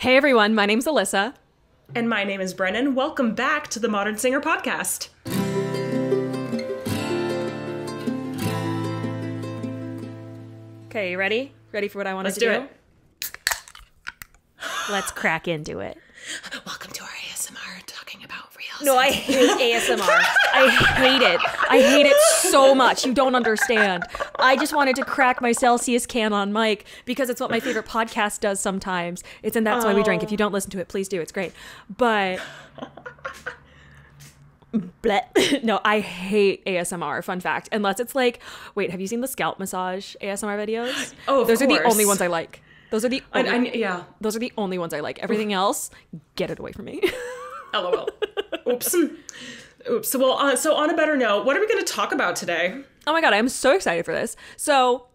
Hey everyone, my name's Alyssa. And my name is Brennan. Welcome back to the Modern Singer Podcast. Okay, you ready? Ready for what I want Let's to do do? it. Let's crack into it. Welcome to our ASMR talking about real No, I hate ASMR. I hate it. I hate it so much. You don't understand. I just wanted to crack my Celsius can on mic because it's what my favorite podcast does sometimes. It's in That's Why We Drink. If you don't listen to it, please do. It's great. But... Bleh. No, I hate ASMR, fun fact. Unless it's like, wait, have you seen the scalp massage ASMR videos? Oh, of Those course. are the only ones I like. Those are the only, yeah. Those are the only ones I like. Everything else, get it away from me. LOL. Oops. Oops. Well, so on a better note, what are we going to talk about today? Oh my God, I'm so excited for this. So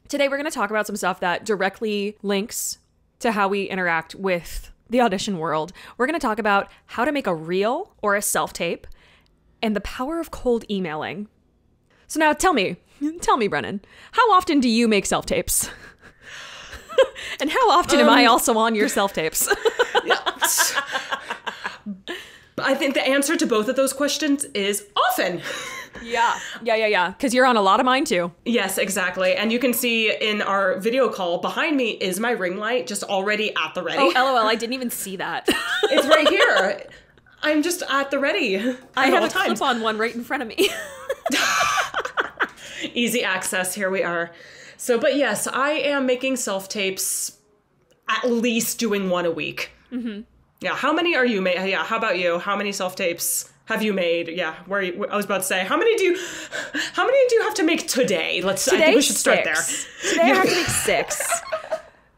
today we're going to talk about some stuff that directly links to how we interact with the audition world. We're going to talk about how to make a reel or a self-tape and the power of cold emailing. So now tell me, Brennan, how often do you make self-tapes? And how often am I also on your self-tapes? I think the answer to both of those questions is often. Yeah. Because you're on a lot of mine too. Yes, exactly. And you can see in our video call behind me is my ring light just already at the ready. Oh, LOL, I didn't even see that. It's right here. I'm just at the ready. I have a clip-on one right in front of me. Easy access. Here we are. So, but yes, I am making self-tapes, at least doing one a week. Mm-hmm. Yeah. How many are you making? Yeah. How about you? How many self-tapes have you made? Yeah. I was about to say, how many do you have to make today? I think we should start there. Today I have to make 6.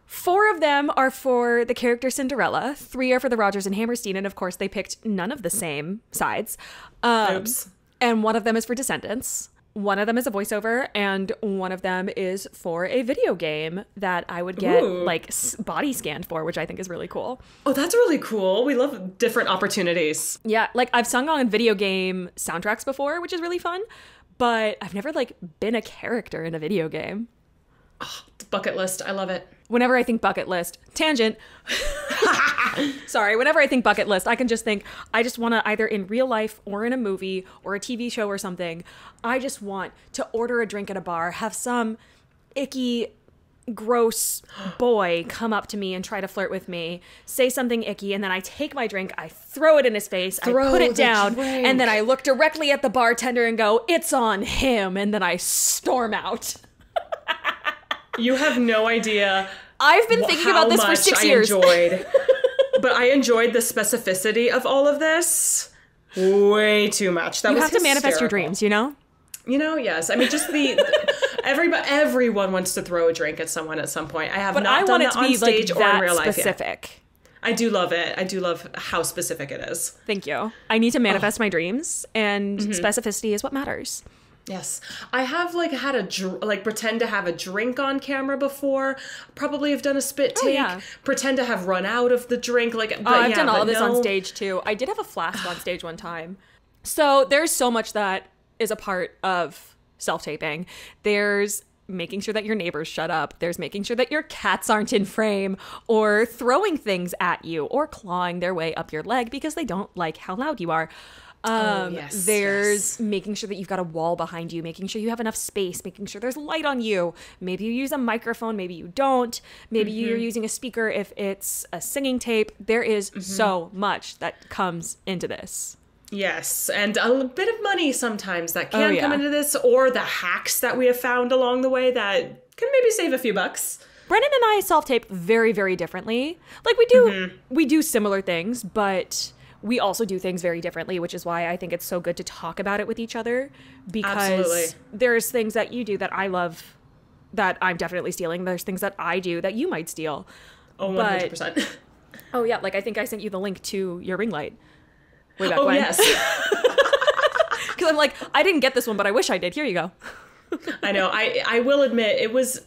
4 of them are for the character Cinderella. 3 are for the Rodgers and Hammerstein. And of course, they picked none of the same sides. Oops. And one of them is for Descendants. One of them is a voiceover, and one of them is for a video game that I would get body scanned for, which I think is really cool. Oh, that's really cool. We love different opportunities. Yeah, I've sung on video game soundtracks before, which is really fun, but I've never been a character in a video game. Oh, bucket list. I love it. Whenever I think bucket list, tangent. Sorry, whenever I think bucket list, I can just think, I just want to either in real life or in a movie or a TV show or something, I just want to order a drink at a bar, have some icky, gross boy come up to me and try to flirt with me, say something icky, and then I take my drink, I throw it in his face, I put it down, and then I look directly at the bartender and go, "It's on him," and then I storm out. You have no idea. I've been thinking about this for 6 years. But I enjoyed the specificity of all of this way too much. You have to manifest your dreams, you know? You know, yes. I mean, just everyone wants to throw a drink at someone at some point. I have not done that on stage or in real life specific. I do love it. I do love how specific it is. Thank you. I need to manifest my dreams, and specificity is what matters. Yes. I have had pretend to have a drink on camera before. Probably have done a spit take. Yeah. Pretend to have run out of the drink. I've done all of this on stage too. I did have a flask on stage one time. So there's so much that is a part of self-taping. There's making sure that your neighbors shut up. There's making sure that your cats aren't in frame or throwing things at you or clawing their way up your leg because they don't like how loud you are. There's making sure that you've got a wall behind you, making sure you have enough space, making sure there's light on you. Maybe you use a microphone, maybe you don't. Maybe you're using a speaker if it's a singing tape. There is so much that comes into this. Yes, and a bit of money sometimes that can come into this, or the hacks that we have found along the way that can maybe save a few bucks. Brennan and I self-tape very, very differently. We do similar things, but we also do things very differently, which is why I think it's so good to talk about it with each other, because there's things that you do that I love that I'm definitely stealing. There's things that I do that you might steal. Oh, 100%. Oh, yeah. I think I sent you the link to your ring light way back when. Yes. Because I'm I didn't get this one, but I wish I did. Here you go. I know. I will admit it was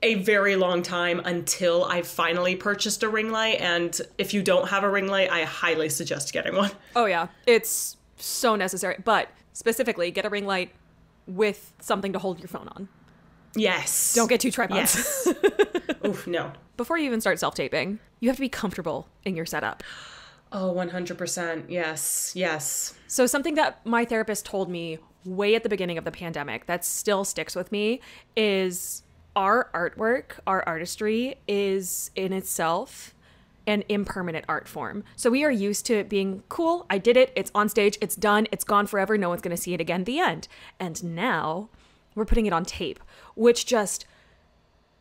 a very long time until I finally purchased a ring light, and if you don't have a ring light, I highly suggest getting one. Oh yeah, it's so necessary. But specifically, get a ring light with something to hold your phone on. Yes. Don't get 2 tripods. Yes. Oof, no. Before you even start self-taping, you have to be comfortable in your setup. Oh, 100%. Yes. Yes. So something that my therapist told me way at the beginning of the pandemic that still sticks with me is our artwork, our artistry is in itself an impermanent art form. So we are used to it being cool. I did it. It's on stage. It's done. It's gone forever. No one's going to see it again. The end. And now we're putting it on tape, which just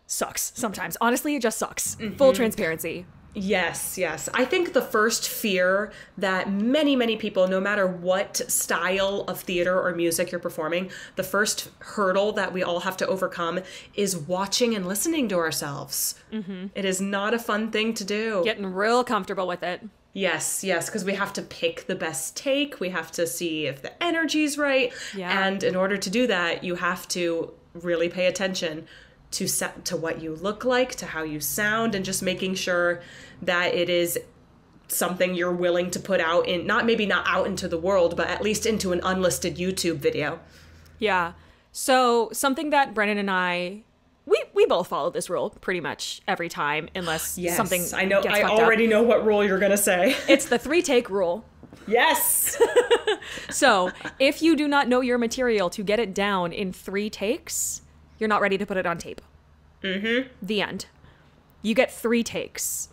sucks sometimes. Honestly, it just sucks. Full transparency. Yes, yes. I think the first fear that many, many people, no matter what style of theater or music you're performing, the first hurdle that we all have to overcome is watching and listening to ourselves. It is not a fun thing to do. Getting real comfortable with it. Yes, yes, because we have to pick the best take. We have to see if the energy's right. Yeah. And in order to do that, you have to really pay attention to what you look like, to how you sound, and just making sure that it is something you're willing to put out in, maybe not out into the world, but at least into an unlisted YouTube video. Yeah. So something that Brennan and I, we both follow this rule pretty much every time, unless something I know. gets I fucked already up. know what rule you're gonna say. It's the 3-take rule. Yes. So if you do not know your material to get it down in 3 takes, you're not ready to put it on tape. The end. You get 3 takes.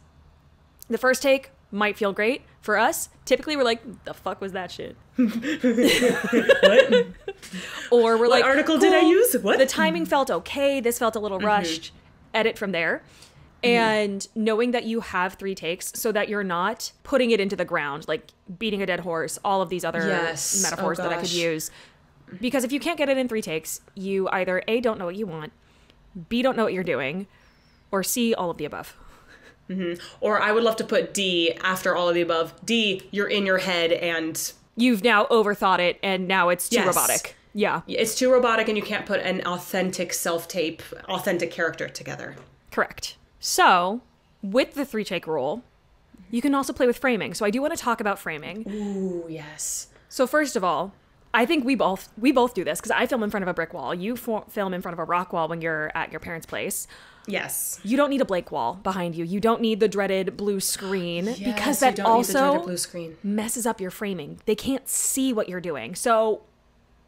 The first take might feel great. For us, typically we're like, the fuck was that shit? What? Or we're like, article did I cool, use? What? The timing felt okay. This felt a little rushed. Edit from there. And knowing that you have 3 takes so that you're not putting it into the ground, like beating a dead horse, all of these other metaphors that I could use. Because if you can't get it in 3 takes, you either A, don't know what you want, B, don't know what you're doing, or C, all of the above. Or I would love to put D after all of the above. D, you're in your head and You've now overthought it, and now it's too Yes. robotic. Yeah, it's too robotic and you can't put an authentic self-tape, authentic character together. correct. So, with the 3-take rule, you can also play with framing. So I do want to talk about framing. Ooh, yes. So first of all, I think we both do this because I film in front of a brick wall. You film in front of a rock wall when you're at your parents' place. Yes. You don't need a blank wall behind you. You don't need the dreaded blue screen because Yes, that you don't need the dreaded also blue screen. messes up your framing. They can't see what you're doing. So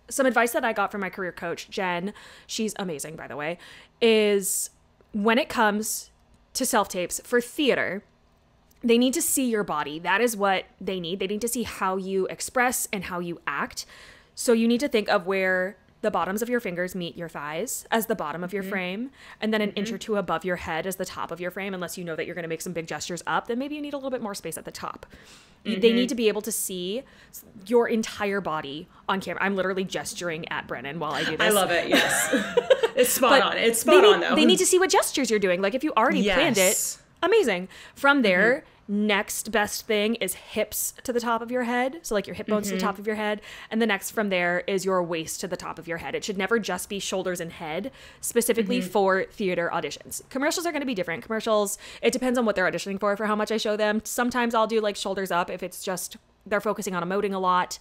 some advice that I got from my career coach, Jen, she's amazing, by the way, is when it comes to self-tapes for theater, they need to see your body. That is what they need. They need to see how you express and how you act. So you need to think of where the bottoms of your fingers meet your thighs as the bottom of your frame, and then an inch or 2 above your head as the top of your frame. Unless you know that you're going to make some big gestures up, then maybe you need a little bit more space at the top. They need to be able to see your entire body on camera. I'm literally gesturing at Brennan while I do this. I love it, yes. It's spot But on. It's spot on, though. They need to see what gestures you're doing. Like if you already planned it, Yes. amazing. From there, next best thing is hips to the top of your head. So like your hip bones to the top of your head. And the next from there is your waist to the top of your head. It should never just be shoulders and head, specifically for theater auditions. Commercials are going to be different. Commercials, it depends on what they're auditioning for how much I show them. Sometimes I'll do like shoulders up if it's just they're focusing on emoting a lot.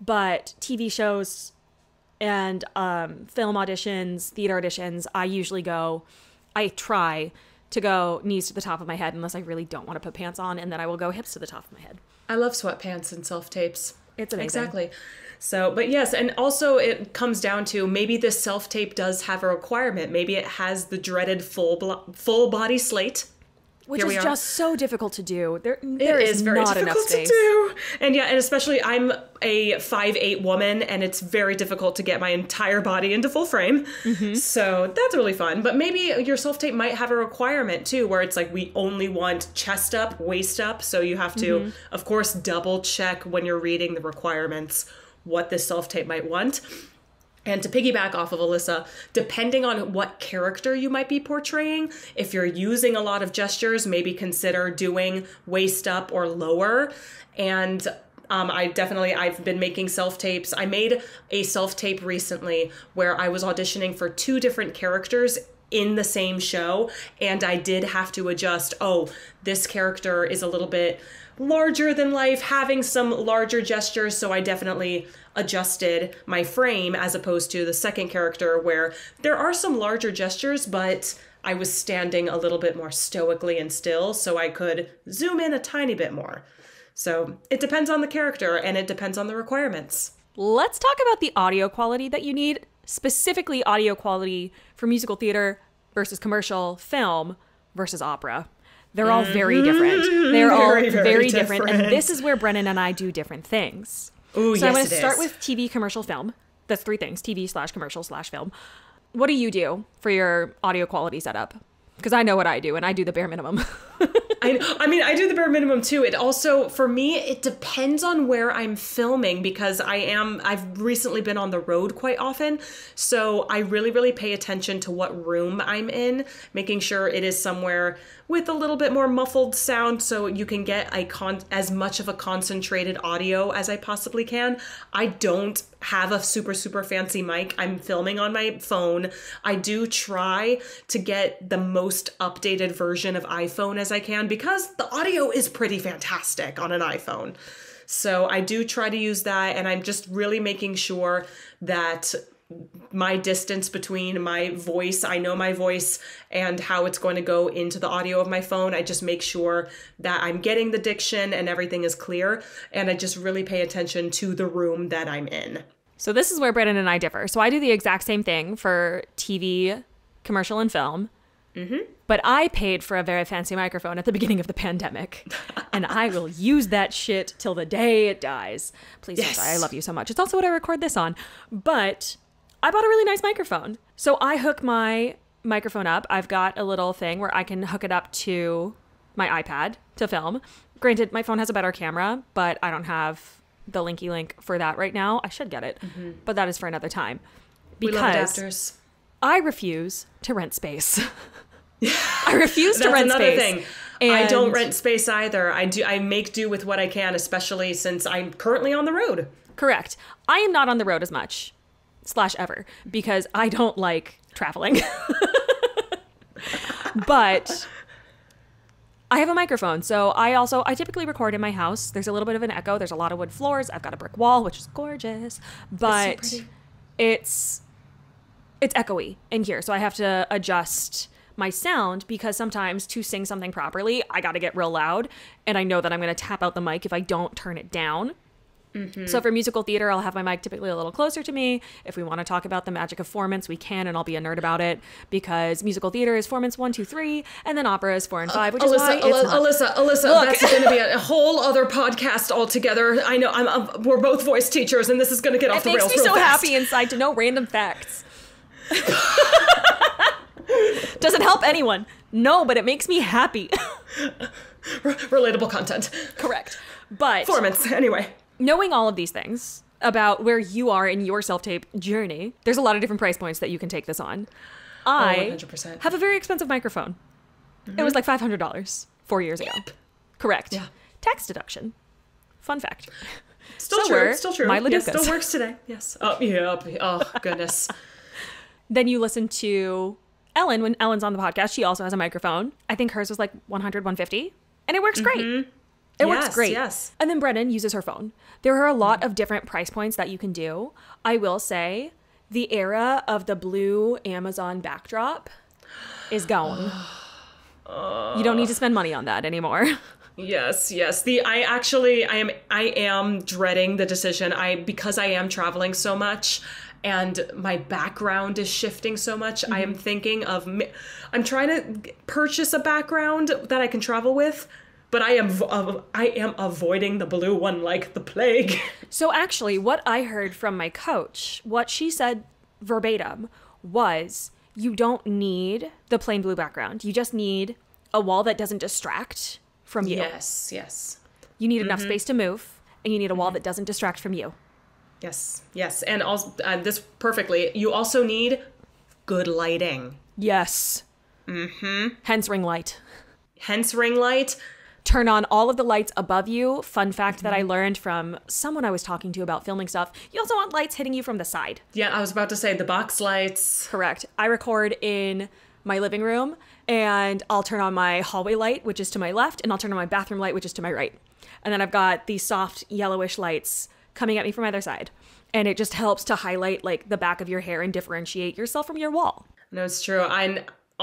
But TV shows and film auditions, theater auditions, I try to go knees to the top of my head unless I really don't want to put pants on, and then I will go hips to the top of my head. I love sweatpants and self-tapes. It's amazing. Exactly. So, but yes, and also it comes down to maybe this self-tape does have a requirement. Maybe it has the dreaded full body slate. Which Here we is are. just so difficult to do. There It is very not enough difficult space. to do. And yeah, and especially I'm a 5'8" woman, and it's very difficult to get my entire body into full frame. So that's really fun. But maybe your self-tape might have a requirement too, where it's like we only want chest up, waist up. So you have to, of course, double check when you're reading the requirements what this self-tape might want. And to piggyback off of Alyssa, depending on what character you might be portraying, if you're using a lot of gestures, maybe consider doing waist up or lower. And I've been making self-tapes. I made a self-tape recently where I was auditioning for 2 different characters in the same show, and I did have to adjust, oh, this character is a little bit larger than life, having some larger gestures, so I definitely adjusted my frame as opposed to the second character where there are some larger gestures, but I was standing a little bit more stoically and still, so I could zoom in a tiny bit more. So it depends on the character and it depends on the requirements. Let's talk about the audio quality that you need, specifically audio quality for musical theater versus commercial, film versus opera. They're all very different. They're all very different. And this is where Brennan and I do different things. Ooh, so yes, I'm going to start is. with TV, commercial, film. That's three things, TV/commercial/film. What do you do for your audio quality setup? Because I know what I do, and I do the bare minimum. I mean, I do the bare minimum too. It also, for me, it depends on where I'm filming because I've recently been on the road quite often. So I really pay attention to what room I'm in, making sure it is somewhere with a little bit more muffled sound so you can get as much of a concentrated audio as I possibly can. I don't have a super fancy mic. I'm filming on my phone. I do try to get the most updated version of iPhone as I can because the audio is pretty fantastic on an iPhone. So I do try to use that, and I'm just really making sure that my distance between my voice, I know my voice and how it's going to go into the audio of my phone. I just make sure that I'm getting the diction and everything is clear. And I just really pay attention to the room that I'm in. So this is where Brennan and I differ. So I do the exact same thing for TV, commercial, and film. But I paid for a very fancy microphone at the beginning of the pandemic. And I will use that shit till the day it dies. Please don't die. I love you so much. It's also what I record this on. But I bought a really nice microphone. So I hook my microphone up. I've got a little thing where I can hook it up to my iPad to film. Granted, my phone has a better camera, but I don't have the linky link for that right now. I should get it, but that is for another time. We love Because adapters. I refuse to rent space. I refuse to That's rent another space. thing. I don't rent space either. I make do with what I can, especially since I'm currently on the road. Correct. I am not on the road as much. /ever, because I don't like traveling. But I have a microphone, so I typically record in my house. There's a little bit of an echo. There's a lot of wood floors. I've got a brick wall, which is gorgeous, but so it's echoey in here, so I have to adjust my sound because sometimes to sing something properly, I got to get real loud, and I know that I'm going to tap out the mic if I don't turn it down. So for musical theater, I'll have my mic typically a little closer to me. If we want to talk about the magic of formants, we can, and I'll be a nerd about it because musical theater is formants 1, 2, 3, and then opera is 4 and 5, which is why it's not. Alyssa, Look. that's going to be a whole other podcast altogether. I know we're both voice teachers, and this is going to get off the It rails makes me real so fast. happy inside to know random facts. Doesn't help anyone. No, but it makes me happy. Relatable content. Correct. But Formants, anyway. knowing all of these things about where you are in your self-tape journey, there's a lot of different price points that you can take this on. I 100%. have a very expensive microphone. It was like $500 4 years ago. Correct. Yeah. Tax deduction. Fun fact. Still So true. were Still true. my Yes, Laducas. still works today. Yes. Oh, yeah. Oh, goodness. Then you listen to Ellen. When Ellen's on the podcast, she also has a microphone. I think hers was like 100, 150. And it works great. It works Yes, great. yes. And then Brennan uses her phone. There are a lot of different price points that you can do. I will say the era of the blue Amazon backdrop is gone. You don't need to spend money on that anymore. Yes. I am dreading the decision. Because I am traveling so much and my background is shifting so much, I am thinking I'm trying to purchase a background that I can travel with, but I am avoiding the blue one like the plague. So actually, what I heard from my coach, what she said verbatim was you don't need the plain blue background. You just need a wall that doesn't distract from you. Yes. You need enough space to move, and you need a wall that doesn't distract from you. Yes. And also, this perfectly, you also need good lighting. Yes. Hence ring light. Hence ring light. Turn on all of the lights above you. Fun fact that I learned from someone I was talking to about filming stuff. You also want lights hitting you from the side. Yeah, I was about to say the box lights. Correct. I record in my living room, and I'll turn on my hallway light, which is to my left, and I'll turn on my bathroom light, which is to my right. And then I've got these soft yellowish lights coming at me from either side. And it just helps to highlight like the back of your hair and differentiate yourself from your wall. No, it's true. I'm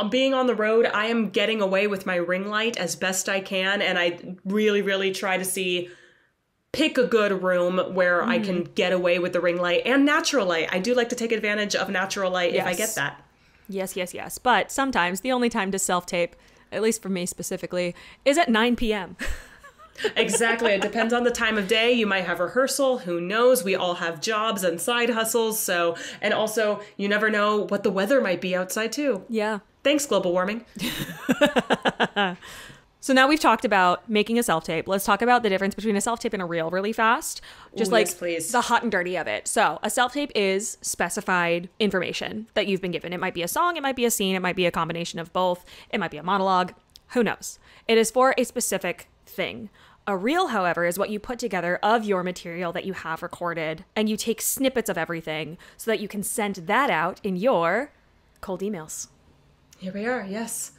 being on the road, I am getting away with my ring light as best I can. And I really, really try to pick a good room where I can get away with the ring light and natural light. I do like to take advantage of natural light if I get that. Yes, yes, yes. But sometimes the only time to self-tape, at least for me specifically, is at 9 p.m. Exactly. It depends on the time of day. You might have rehearsal. Who knows? We all have jobs and side hustles. So, and also you never know what the weather might be outside too. Yeah. Thanks, global warming. So now we've talked about making a self-tape. Let's talk about the difference between a self-tape and a reel really fast. Just yes, please. The hot and dirty of it. So a self-tape is specified information that you've been given. It might be a song, it might be a scene, it might be a combination of both. It might be a monologue. Who knows? It is for a specific thing. A reel, however, is what you put together of your material that you have recorded, and you take snippets of everything so that you can send that out in your cold emails. Here we are. Yes.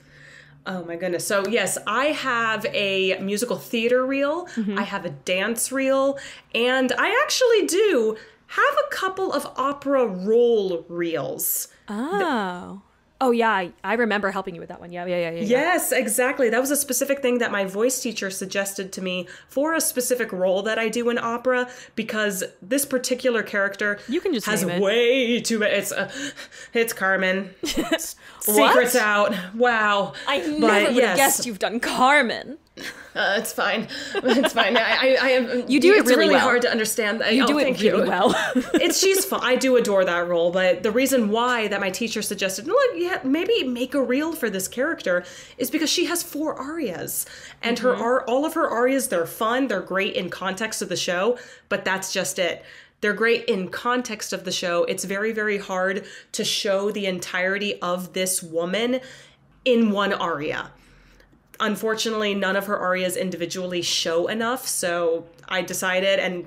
Oh my goodness. So yes, I have a musical theater reel. I have a dance reel, and I actually do have a couple of opera roll reels. Oh yeah, I remember helping you with that one. Yeah. Yes, exactly. That was a specific thing that my voice teacher suggested to me for a specific role that I do in opera, because this particular character you can just has name it. way too many. It's Carmen. Secrets out. Wow. I never would have guessed you've done Carmen. It's fine. It's fine. I am. You do it it's really well. Hard to understand. You do it really well. She's fun. I do adore that role, but the reason why that my teacher suggested, look, yeah, maybe make a reel for this character, is because she has 4 arias, and all of her arias, they're fun, they're great in context of the show, but that's just it. They're great in context of the show. It's very, very hard to show the entirety of this woman in one aria. Unfortunately, none of her arias individually show enough, so I decided and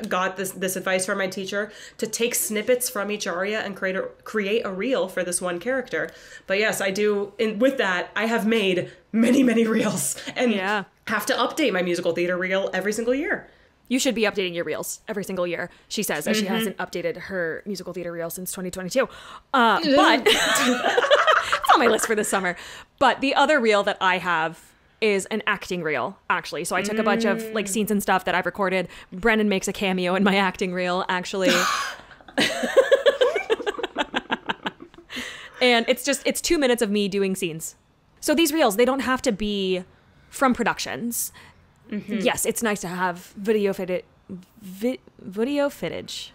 got this advice from my teacher to take snippets from each aria and create a reel for this one character. But yes, I do. With that, I have made many, many reels and have to update my musical theater reel every single year. You should be updating your reels every single year, she says, as she hasn't updated her musical theater reel since 2022. But it's on my list for this summer. But the other reel that I have is an acting reel, actually. So I took a bunch of like scenes and stuff that I've recorded. Brennan makes a cameo in my acting reel, actually. And it's 2 minutes of me doing scenes. So these reels, they don't have to be from productions. Yes, it's nice to have video footage. Video footage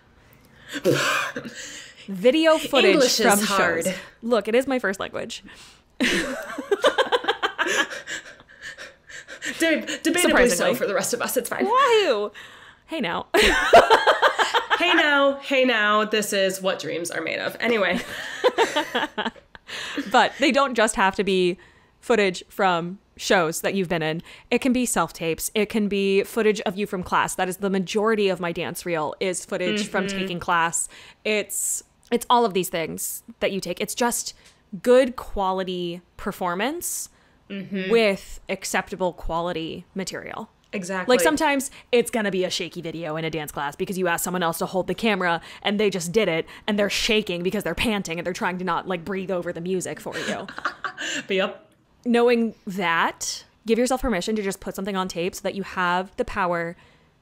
English from is hard. shows. Look, it is my first language. Debatably so for the rest of us. It's fine. Why? Hey now. Hey now. This is what dreams are made of. Anyway. But they don't just have to be footage from shows that you've been in. It can be self-tapes. It can be footage of you from class. That is the majority of my dance reel, is footage from taking class. It's all of these things that you take. It's just good quality performance with acceptable quality material. Exactly. Like sometimes it's going to be a shaky video in a dance class because you ask someone else to hold the camera and they just did it and they're shaking because they're panting and they're trying to not like breathe over the music for you. Yep. Knowing that, give yourself permission to just put something on tape so that you have the power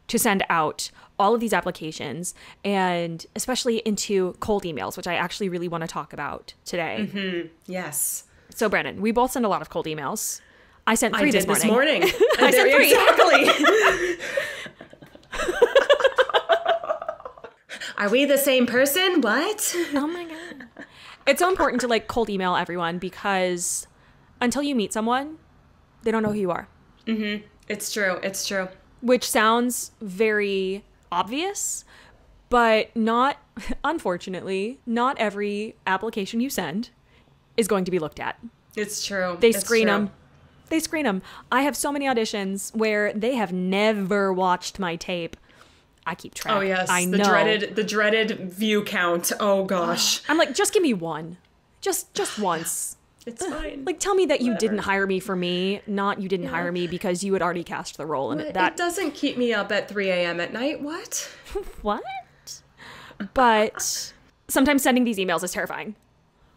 to send out all of these applications, and especially into cold emails, which I actually really want to talk about today. Yes. So Brennan, we both send a lot of cold emails. I sent 3 this morning. I sent 3. Exactly. Are we the same person? What? Oh my God. It's so important to like cold email everyone, because until you meet someone, they don't know who you are. It's true. It's true. Which sounds very obvious, but unfortunately, not every application you send is going to be looked at. It's true. They screen them. They screen them. I have so many auditions where they have never watched my tape. I keep track. Oh yes, I know. The dreaded view count. Oh gosh. I'm like, just give me one. Just once. It's fine. Like, tell me that you didn't hire me for me, not you didn't hire me because you had already cast the role. And it doesn't keep me up at 3 a.m. at night. What? What? But sometimes sending these emails is terrifying.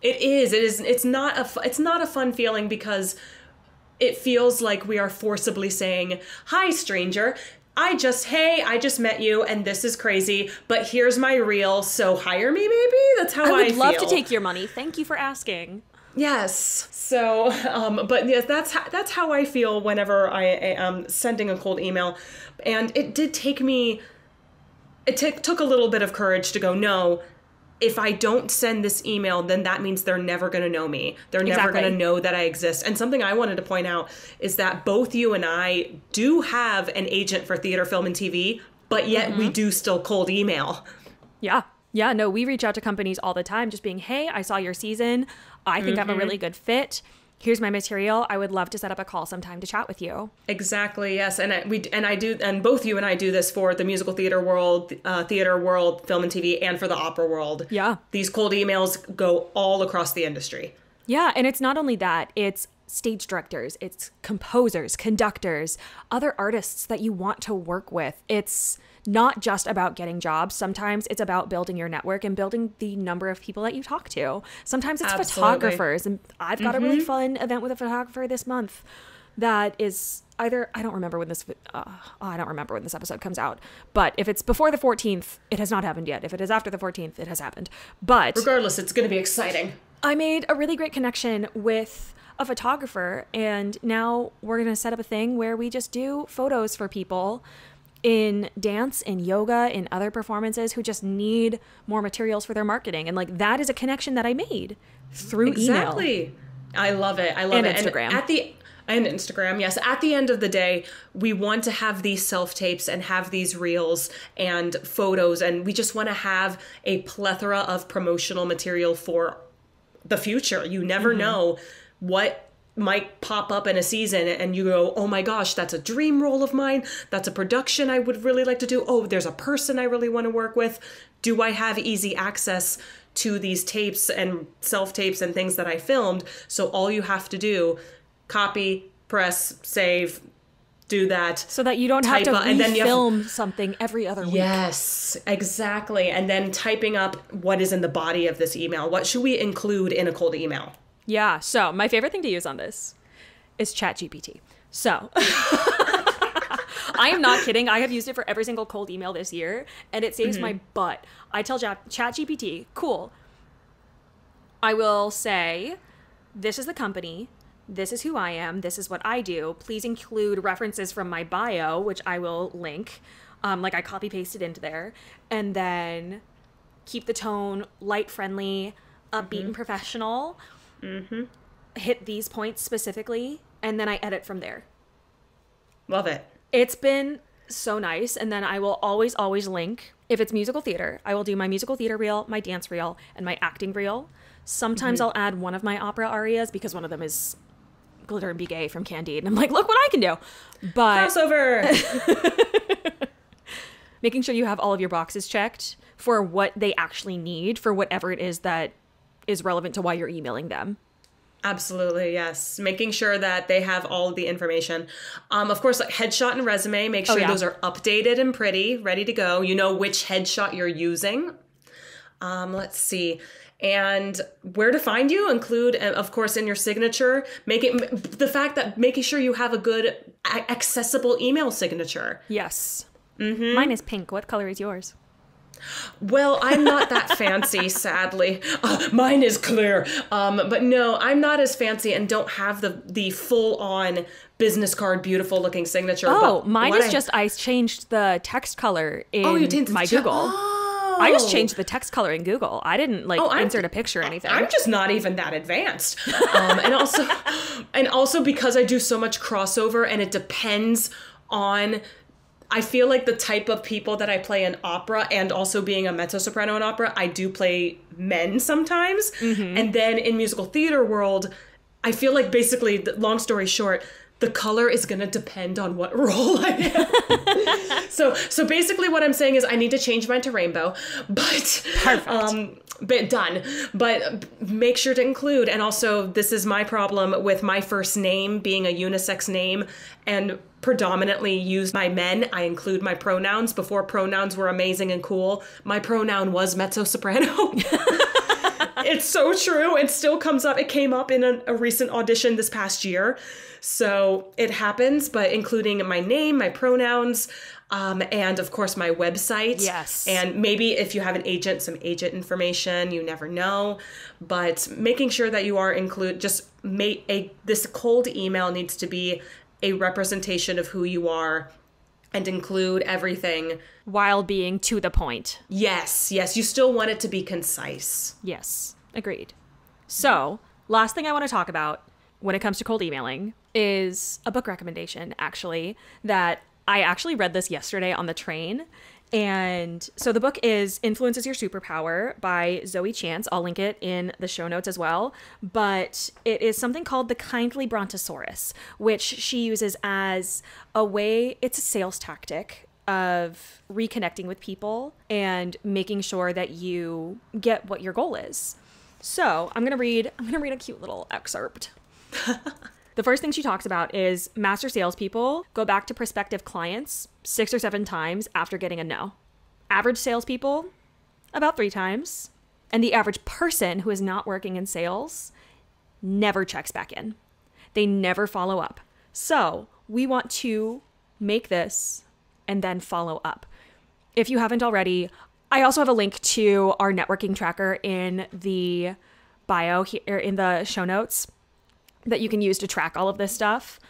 It is. It's not a fun feeling because it feels like we are forcibly saying, "Hi, stranger. I just met you and this is crazy, but here's my reel, so hire me maybe?" That's how I feel. I would love to take your money. Thank you for asking. Yes. So, but yes, that's how I feel whenever I am sending a cold email. And it did take me, took a little bit of courage to go, no, if I don't send this email, then that means they're never going to know me. They're never going to know that I exist. And something I wanted to point out is that both you and I do have an agent for theater, film, and TV, but yet we do still cold email. Yeah. Yeah, no, we reach out to companies all the time just being, hey, I saw your season. I think I'm a really good fit. Here's my material. I would love to set up a call sometime to chat with you. Exactly. Yes. And both you and I do this for the musical theater world, film and TV, and for the opera world. Yeah. These cold emails go all across the industry. Yeah. And it's not only that, it's stage directors, it's composers, conductors, other artists that you want to work with. It's not just about getting jobs. Sometimes it's about building your network and building the number of people that you talk to. Sometimes it's photographers. And I've got a really fun event with a photographer this month that is either, I don't remember when this episode comes out, but if it's before the 14th, it has not happened yet. If it is after the 14th, it has happened. But regardless, it's going to be exciting. I made a really great connection with a photographer, and now we're going to set up a thing where we just do photos for people in dance, in yoga, in other performances who just need more materials for their marketing. And like, that is a connection that I made through email. Exactly. I love it. And Instagram. And Instagram, yes. At the end of the day, we want to have these self-tapes and have these reels and photos, and we just want to have a plethora of promotional material for the future. You never know what might pop up in a season and you go, oh my gosh, that's a dream role of mine. That's a production I would really like to do. Oh, there's a person I really want to work with. Do I have easy access to these tapes and self-tapes and things that I filmed? So all you have to do, copy, press, save, do that. So that you don't have to refilm something every other week. Yes, exactly. And then typing up what is in the body of this email. What should we include in a cold email? Yeah, so my favorite thing to use on this is ChatGPT. So I am not kidding. I have used it for every single cold email this year, and it saves my butt. I tell ChatGPT, cool. I will say, this is the company. This is who I am. This is what I do. Please include references from my bio, which I will link. I copy pasted into there. And then keep the tone light, friendly, upbeat, and professional. Hit these points specifically, and then I edit from there. Love it. It's been so nice. And then I will always link. If it's musical theater, I will do my musical theater reel, my dance reel, and my acting reel. Sometimes I'll add one of my opera arias because one of them is Glitter and Be Gay from Candide. And I'm like, look what I can do. But crossover. Making sure you have all of your boxes checked for what they actually need for whatever it is that is relevant to why you're emailing them. Absolutely, yes. Making sure that they have all of the information. Of course, like headshot and resume, make sure those are updated and pretty, ready to go. You know which headshot you're using. Let's see. And where to find you, include, of course, in your signature. Making sure you have a good, accessible email signature. Yes. Mine is pink. What color is yours? Well, I'm not that fancy, sadly. Mine is clear. But no, I'm not as fancy and don't have the full-on business card, beautiful-looking signature. Oh, mine is just I changed the text color in my Google. Oh. I just changed the text color in Google. I didn't insert a picture or anything. I'm just not even that advanced. And also because I do so much crossover and it depends on... I feel like the type of people that I play in opera, and also being a mezzo-soprano in opera, I do play men sometimes. And then in musical theater world, I feel like basically, long story short, the color is going to depend on what role I am. So basically what I'm saying is I need to change mine to rainbow. But perfect. bit done. But make sure to include, and also this is my problem with my first name being a unisex name and predominantly used by men. I include my pronouns. Before pronouns were amazing and cool, my pronoun was mezzo-soprano. It's so true. It still comes up. It came up in a recent audition this past year. So it happens, but including my name, my pronouns, and of course my website. Yes. And maybe if you have an agent, some agent information, you never know. But making sure that you are this cold email needs to be a representation of who you are and include everything. While being to the point. Yes. You still want it to be concise. Yes. Agreed. So, last thing I want to talk about when it comes to cold emailing is a book recommendation, actually, that I actually read this yesterday on the train. And so the book is Influence is Your Superpower by Zoe Chance. I'll link it in the show notes as well. But it is something called the Kindly Brontosaurus, which she uses as a way, it's a sales tactic of reconnecting with people and making sure that you get what your goal is. So I'm gonna read a cute little excerpt. The first thing she talks about is master salespeople go back to prospective clients 6 or 7 times after getting a no. Average salespeople, about 3 times. And the average person who is not working in sales never checks back in. They never follow up. So we want to make this and then follow up. If you haven't already, I also have a link to our networking tracker in the bio here in the show notes that you can use to track all of this stuff.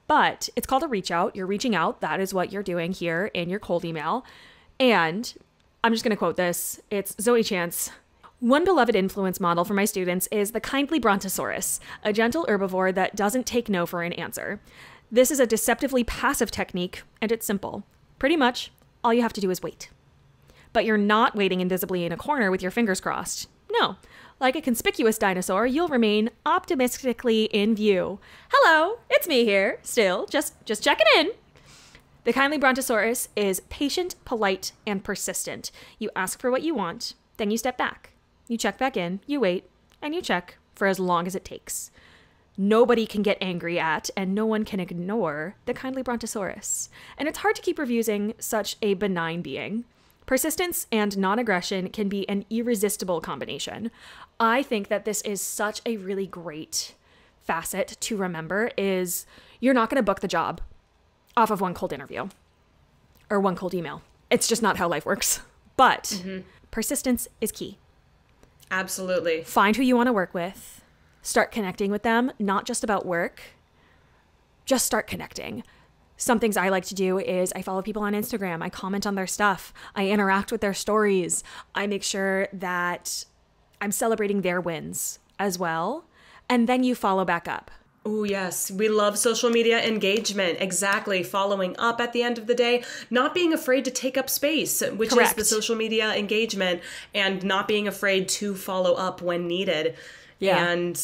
But it's called a reach out. You're reaching out. That is what you're doing here in your cold email. And I'm just going to quote this. It's Zoe Chance. One beloved influence model for my students is the Kindly Brontosaurus, a gentle herbivore that doesn't take no for an answer. This is a deceptively passive technique, and it's simple. Pretty much, all you have to do is wait. But you're not waiting invisibly in a corner with your fingers crossed. No. Like a conspicuous dinosaur, you'll remain optimistically in view. Hello, it's me here, still, just checking in. The Kindly Brontosaurus is patient, polite, and persistent. You ask for what you want, then you step back. You check back in, you wait, and you check for as long as it takes. Nobody can get angry at, and no one can ignore, the Kindly Brontosaurus. And it's hard to keep reviewing such a benign being. Persistence and non-aggression can be an irresistible combination. I think that this is such a really great facet to remember is you're not going to book the job off of one cold interview or one cold email. It's just not how life works. But persistence is key. Absolutely. Find who you want to work with. Start connecting with them, not just about work. Just start connecting. Some things I like to do is I follow people on Instagram. I comment on their stuff. I interact with their stories. I make sure that I'm celebrating their wins as well. And then you follow back up. Oh, yes. We love social media engagement. Exactly. Following up at the end of the day, not being afraid to take up space, which Correct. is the social media engagement, and not being afraid to follow up when needed. Yeah. And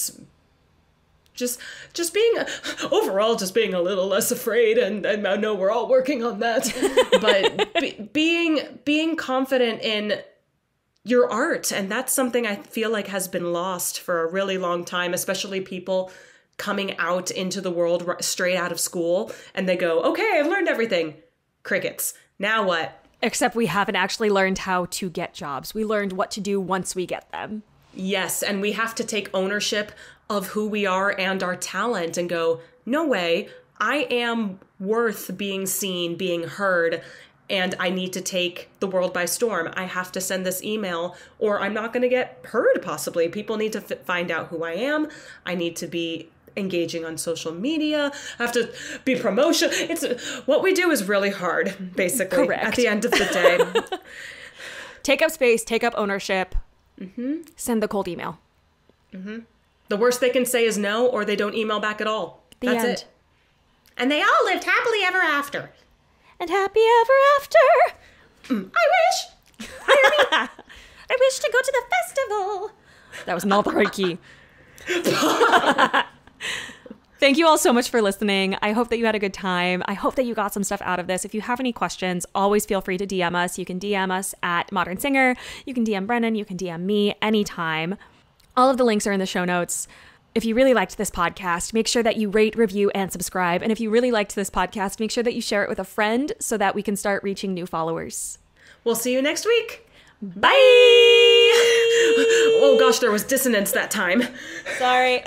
just being overall, just being a little less afraid. And I know we're all working on that, but being confident in your art. And that's something I feel like has been lost for a really long time, especially people coming out into the world straight out of school and they go, okay, I've learned everything. Crickets. Now what? Except we haven't actually learned how to get jobs. We learned what to do once we get them. Yes, and we have to take ownership of who we are and our talent and go, no way, I am worth being seen, being heard, and I need to take the world by storm. I have to send this email or I'm not going to get heard possibly. People need to find out who I am. I need to be engaging on social media. I have to be promotion. It's what we do is really hard, basically. Correct. At the end of the day. Take up space, take up ownership, send the cold email. The worst they can say is no, or they don't email back at all. That's end. it. And they all lived happily ever after. And happy ever after. I wish. I wish to go to the festival. That was not the right key. Thank you all so much for listening. I hope that you had a good time. I hope that you got some stuff out of this. If you have any questions, always feel free to DM us. You can DM us at Modern Singer. You can DM Brennan. You can DM me anytime. All of the links are in the show notes. If you really liked this podcast, make sure that you rate, review, and subscribe. And if you really liked this podcast, make sure that you share it with a friend so that we can start reaching new followers. We'll see you next week. Bye! Oh gosh, there was dissonance that time. Sorry.